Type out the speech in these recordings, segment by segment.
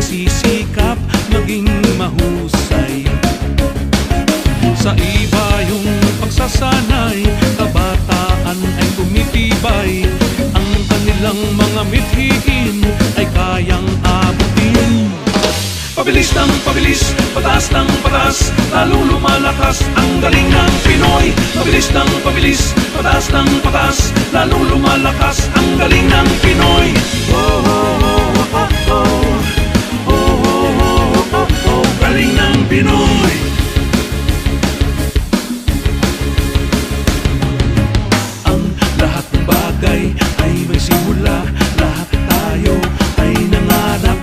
nagsisikap maging mahusay. Sa iba yung pagsasanay, kabataan ay tumitibay. Ang kanilang mga mithiin ay kayang abutin. Pabilis ng pabilis, pataas ng pataas, lalo lumalakas ang galing ng Pinoy. Pabilis ng pabilis, pataas ng pataas, lalo lumalakas ang galing ng Pinoy. Oh, oh, oh, oh, oh. Oh, oh, oh, oh, galing ng Pinoy. Ang lahat ng bagay ay may simula, lahat tayo ay nangarap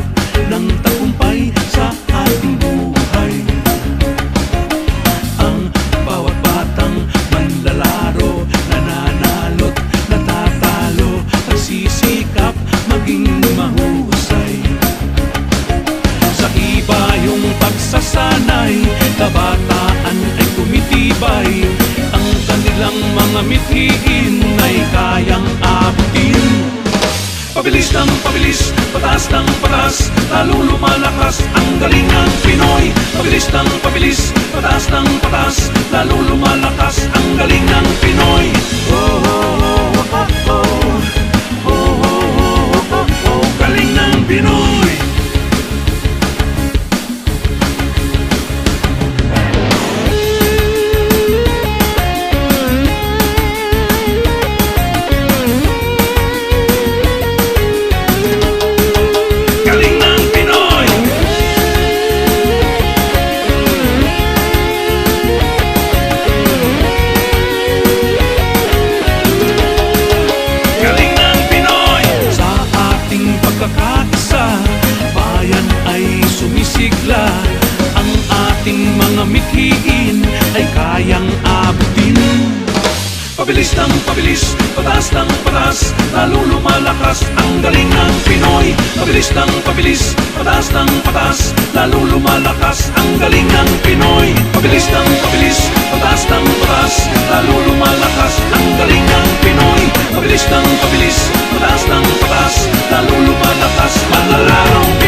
ng tagumpay sa ating buhay. Ang bawat batang manlalaro, nananalo't natatalo, nagsisikap maging mahusay. Sa iba yung pagsasanay, kabataan ay tumitibay. Ang kanilang mga mithiin ay kayang abutin. Pabilis ng pabilis, pataas ng pataas, lalo lumalakas ang galing ng Pinoy. Pabilis ng pabilis, pataas ng pataas, lalo lumalakas ang galing ng Pinoy. Oh, oh, oh, oh, oh. Oh, oh, oh, oh, oh, galing ng Pinoy. Ang ating mga mithiin ay kayang abutin. Pabilis ng pabilis, pataas ng pataas, lalo lumalakas ang galing ng Pinoy. Pabilis ng pabilis, pataas ng pataas, lalo lumalakas ang galing ng Pinoy. Pabilis ng pabilis, pataas ng pataas, lalo lumalakas ang galing ng Pinoy. Pabilis ng pabilis, pataas ng pataas, lalo lumalakas ang galing ng Pinoy.